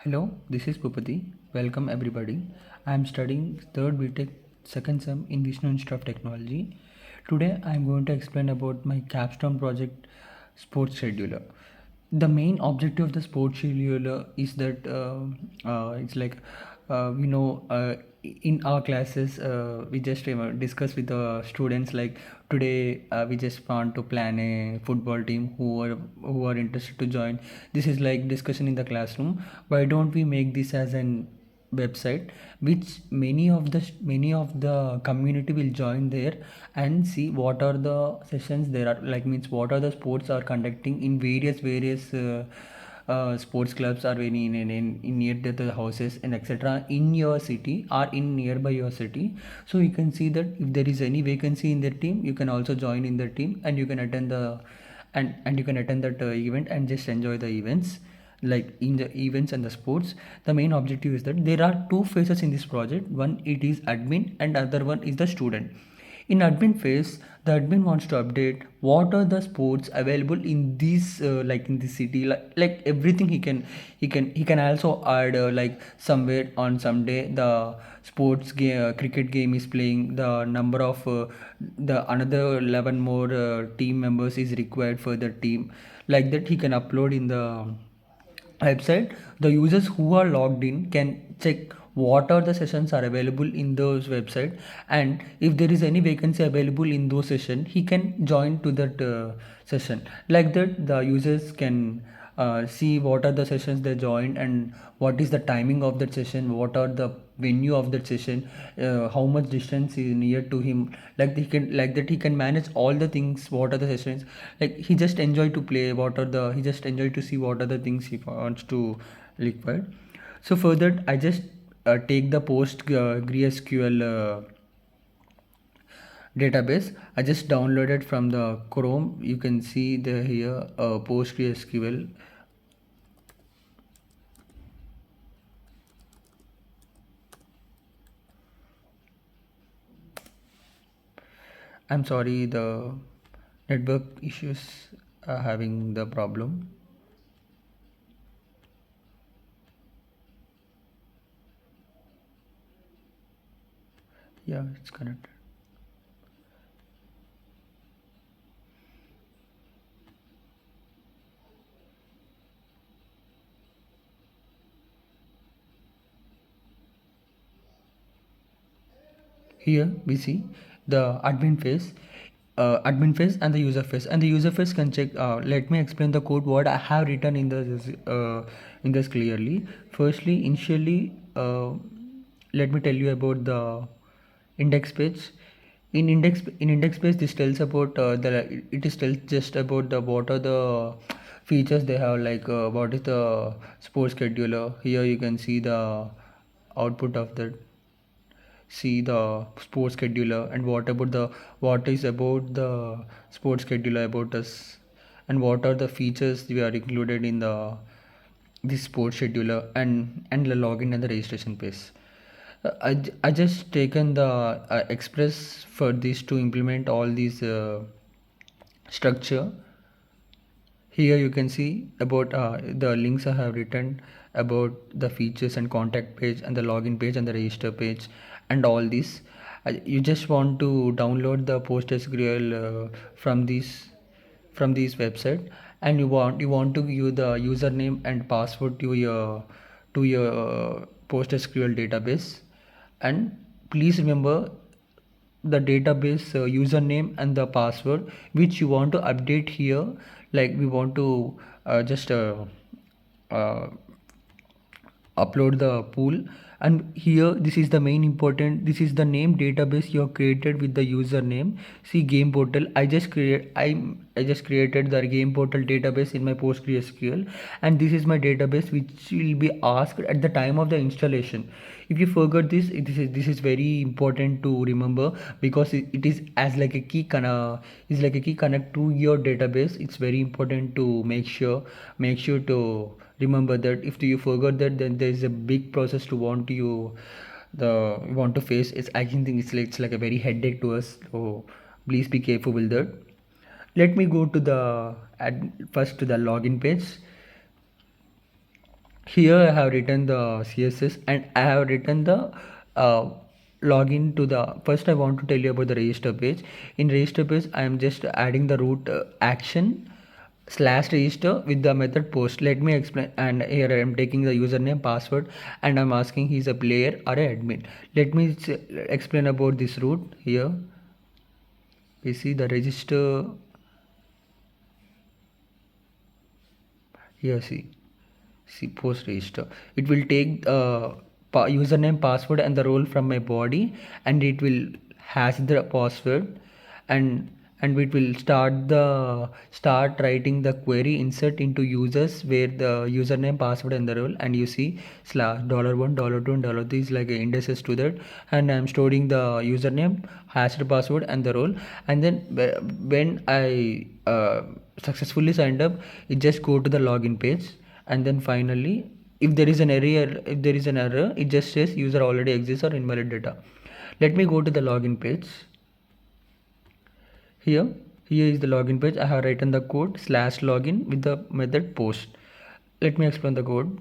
Hello, this is Pupati. Welcome everybody. I am studying 3rd BTech second sem in Vishnu Institute of Technology. Today I am going to explain about my capstone project sports scheduler. The main objective of the sports scheduler is that it's like we know in our classes we just discuss with the students like today we just want to plan a football team who are interested to join. This is like discussion in the classroom. Why don't we make this as an website which many of the community will join there and see what are the sessions there are, like means what are the sports are conducting in various sports clubs are very in near to the houses and etc in your city or in nearby your city. So you can see that if there is any vacancy in the team, you can also join in the team and you can attend the and you can attend that event and just enjoy the events. Like in the events and the sports, the main objective is that there are two phases in this project. One, it is admin, and other one is the student. In admin phase, the admin wants to update what are the sports available in this like in this city, like everything he can also add like somewhere on some day the sports game, cricket game is playing, the number of the another 11 more team members is required for the team. Like that he can upload in the website. The users who are logged in can check what are the sessions are available in those website, and if there is any vacancy available in those session, he can join to that session. Like that the users can see what are the sessions they joined and what is the timing of that session, what are the venue of that session, how much distance is near to him. Like that he can manage all the things, what are the sessions. Like he just enjoy to play, he just enjoy to see what are the things he wants to require. So for that I just take the PostgreSQL database. I just downloaded from the Chrome. You can see the here PostgreSQL. I'm sorry, the network issues are having the problem. Yeah, it's connected. Here we see the admin phase and the user phase. And the user phase can check. Let me explain the code what I have written in this clearly. Firstly, initially, let me tell you about the index page. In index page, this tells about the it is tells just about the what are the features they have, like what is the sports scheduler. Here you can see the output of that, see the sports scheduler, and what is about the sports scheduler about us, and what are the features we are included in the this sports scheduler, and the login and the registration page. I just taken the express for this to implement all these structure. Here you can see about the links I have written about the features and contact page and the login page and the register page and all this. You just want to download the PostgreSQL from this website, and you want to give the username and password to your PostgreSQL database. And please remember the database username and the password which you want to update here. Like we want to just uh, upload the pool, and here this is the main important, this is the name database you have created with the username. See game portal, I just created the game portal database in my PostgreSQL, and this is my database which will be asked at the time of the installation. If you forgot this is very important to remember, because it is as like a is like a key connect to your database. It's very important to make sure to remember that. If you forgot that, then there is a big process to want to face. I think it's like a very headache to us, so please be careful with that. Let me go to the first to the login page. Here I have written the css and I have written the uh, login to the first. I want to tell you about the register page. In register page I am just adding the root action slash register with the method post. Let me explain. And here I am taking the username password and I'm asking he's a player or a admin. Let me explain about this root. Here we see the register. Here see post register. It will take username password and the role from my body, and it will hash the password, and it will start writing the query insert into users where the username password and the role, and you see slash $1 $2 and $3 is like indices to that, and I'm storing the username, hashed password and the role. And then when I successfully signed up, it just go to the login page. And then finally, if there is an error, it just says user already exists or invalid data. Let me go to the login page. Here here is the login page. I have written the code slash login with the method post. Let me explain the code.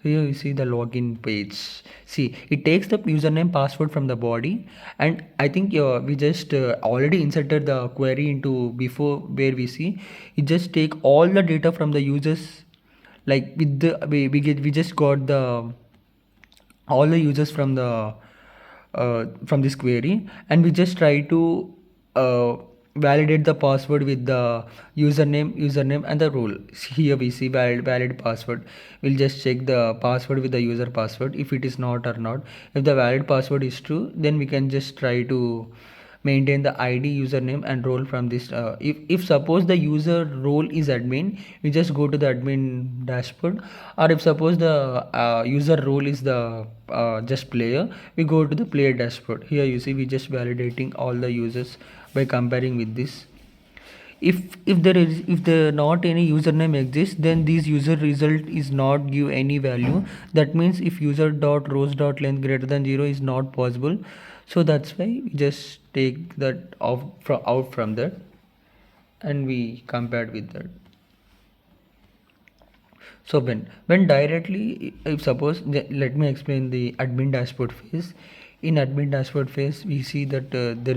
Here you see the login page. See, it takes the username password from the body, and I think we just already inserted the query into before, where we see it just take all the data from the users. Like with the we just got the all the users from this query, and we just try to uh, validate the password with the username and the role. Here we see valid password. We'll just check the password with the user password if it is not or not. If the valid password is true, then we can just try to maintain the id, username and role from this. If suppose the user role is admin, you just go to the admin dashboard, or if suppose the user role is the just player, we go to the player dashboard. Here you see we just validating all the users by comparing with this. If there not any username exists, then this user result is not give any value. That means if user dot rows dot length greater than 0 is not possible. So that's why we just take that out from that, and we compared with that. So when directly, if suppose let me explain the admin dashboard phase. In admin dashboard phase, we see that there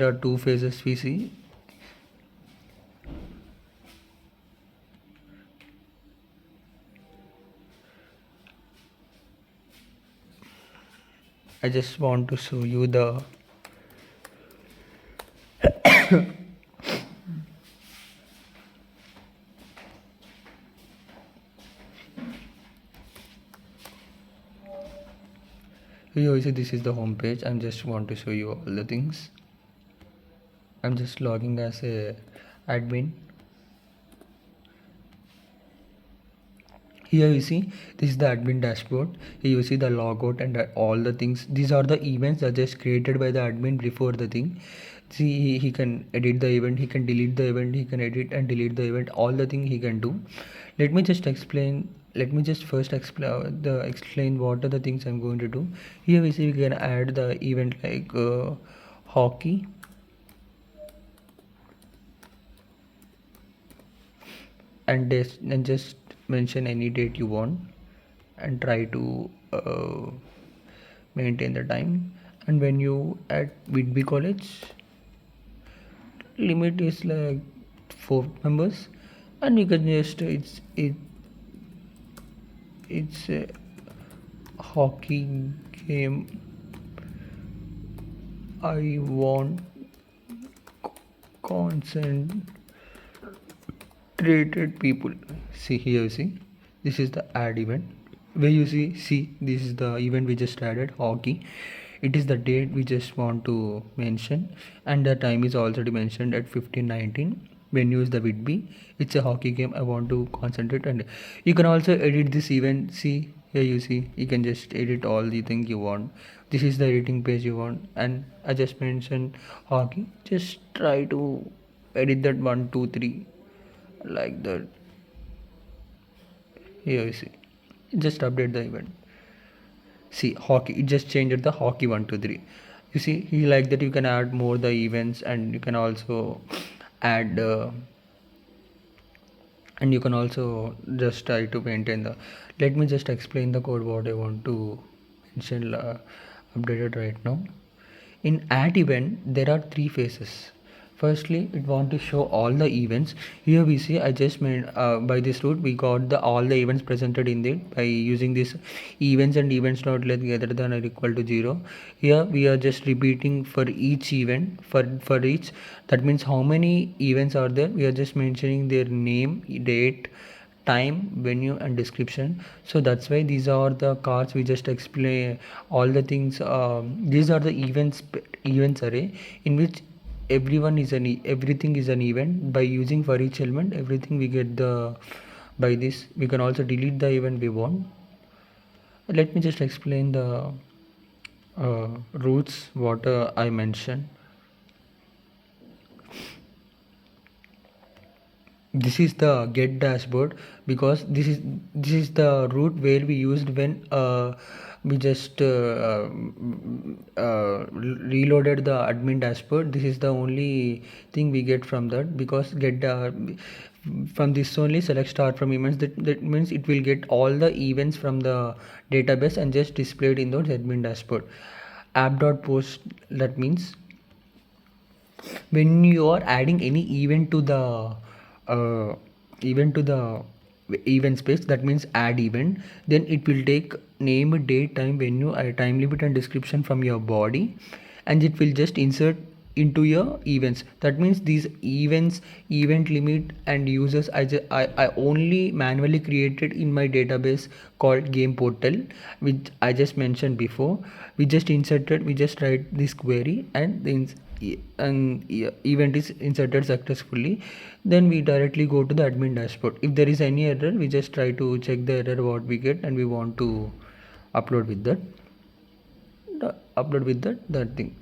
are two phases we see. I just want to show you the here you see this is the home page. I'm just want to show you all the things. I'm just logging as a admin. Here you see this is the admin dashboard. Here you see the logout and all the things. These are the events that just created by the admin before the thing. See, he can edit the event, he can delete the event, he can edit and delete the event, all the thing he can do. Let me just explain. Let me just first explain what are the things I'm going to do. Here we see we can add the event like hockey, and just mention any date you want, and try to maintain the time. And when you at Whitby College, limit is like 4 members, and you can just it's a hockey game. I want concentrated people. See, here you see this is the add event, where you see this is the event we just added, hockey. It is the date we just want to mention, and the time is already mentioned at 15:19. Venue is the Whitby. It's a hockey game. I want to concentrate, and you can also edit this event. See, here you see you can just edit all the things you want. This is the editing page you want, and I just mentioned hockey. Just try to edit that 1 2 3 like that. Here you see, just update the event. See, hockey, it just changed the hockey 1 2 3. You see, he like that you can add more the events, and you can also add and you can also just try to maintain the. Let me just explain the code what I want to mention updated right now. In add event, there are three phases. Firstly, it want to show all the events. Here we see I just made by this route we got the all the events presented in it by using this events and events not length greater than or equal to 0. Here we are just repeating for each event for each. That means how many events are there. We are just mentioning their name, date, time, venue and description. So that's why these are the cards we just explain all the things. These are the events array in which everything is an event. By using for each element everything we get the. By this we can also delete the event we want. Let me just explain the routes what I mentioned. This is the get dashboard because this is the route where we used when we just reloaded the admin dashboard. This is the only thing we get from that, because get from this only select start from events. That means it will get all the events from the database and just displayed in the admin dashboard. App.post, that means when you are adding any event to the uh, event to the event space, that means add event, then it will take name, date, time, venue, time limit and description from your body, and it will just insert into your events. That means these events, event limit and users, I only manually created in my database called game portal, which I just mentioned before. We just inserted, we just write this query and event is inserted successfully. Then we directly go to the admin dashboard. If there is any error, we just try to check the error what we get and we want to upload with that that thing.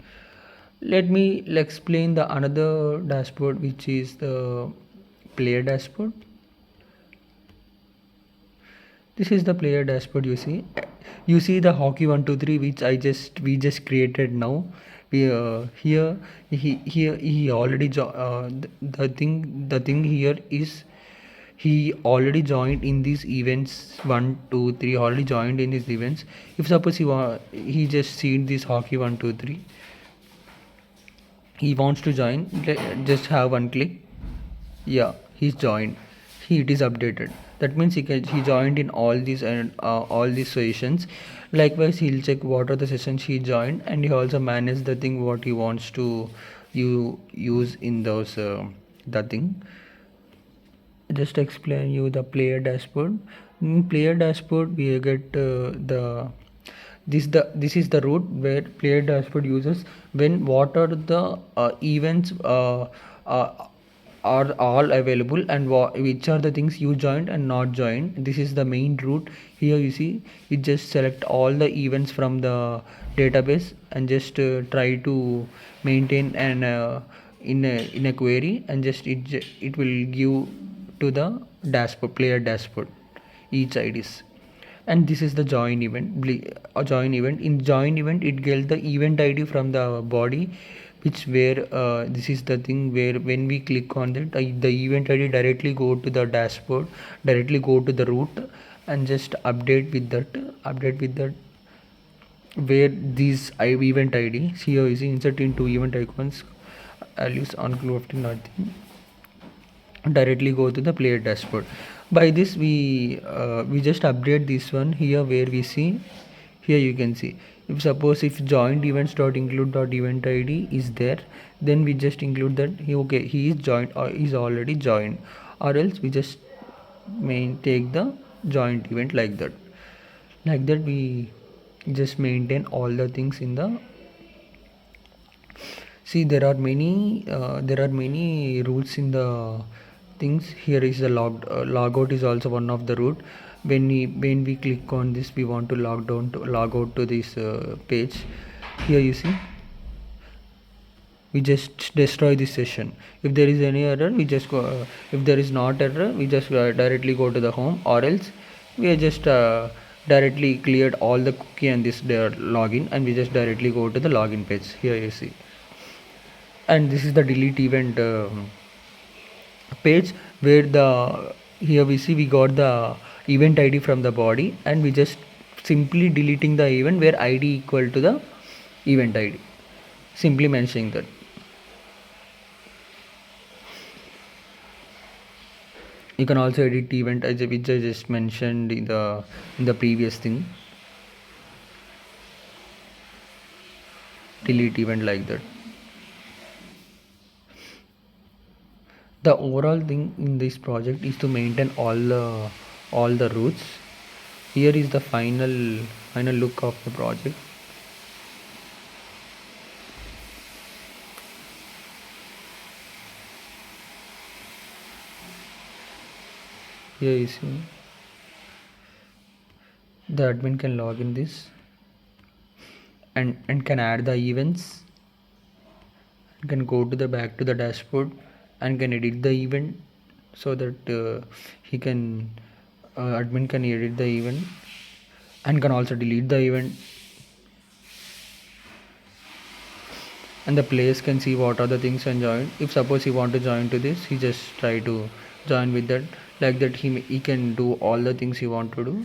Let me explain the another dashboard, which is the player dashboard. This is the player dashboard. You see the hockey 123 which we just created now. We here he already the thing here is he already joined in these events 1 2 3, already joined in these events. If suppose he just seen this hockey 1 2 3, he wants to join, just have one click. Yeah, he's joined. It is updated. That means he joined in all these and all these sessions. Likewise, he'll check what are the sessions he joined, and he also manage the thing what he wants to use in those the thing. Just explain you the player dashboard. In player dashboard, we get this is the route where player dashboard uses when what are the events are all available and which are the things you joined and not joined. This is the main route. Here you see you just select all the events from the database and just try to maintain an in a query, and just it will give to the dashboard, player dashboard, each IDs. And this is the join event. Join event, in join event it gets the event ID from the body, which where this is the thing where when we click on that the event ID directly go to the dashboard, directly go to the route and just update with that where these event ID here is insert into event icons. I'll use on nothing, directly go to the player dashboard. By this we just update this one here where we see here you can see if suppose if joined events dot include dot event ID is there, then we just include that okay he is joined or is already joined, or else we just take the joint event like that we just maintain all the things in the. See, there are many rules in the things. Here is the logout is also one of the route. When we click on this, we want to log out to this page. Here you see we just destroy this session. If there is any error, we just go. If there is not error, we just directly go to the home, or else we are just directly cleared all the cookie and this login, and we just directly go to the login page. Here you see, and this is the delete event page where the Here we see we got the event ID from the body, and we just simply deleting the event where ID equal to the event ID, simply mentioning that. You can also edit event as which I just mentioned in the previous thing. Delete event like that. The overall thing in this project is to maintain all the routes. Here is the final look of the project. Here you see the admin can log in this and can add the events, can go to the back to the dashboard and can edit the event, so that he can admin can edit the event and can also delete the event, and the players can see what are the things and join. If suppose he want to join to this, he just try to join with that. Like that he can do all the things he want to do,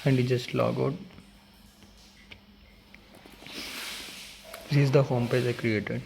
and he just log out. This is the home page I created.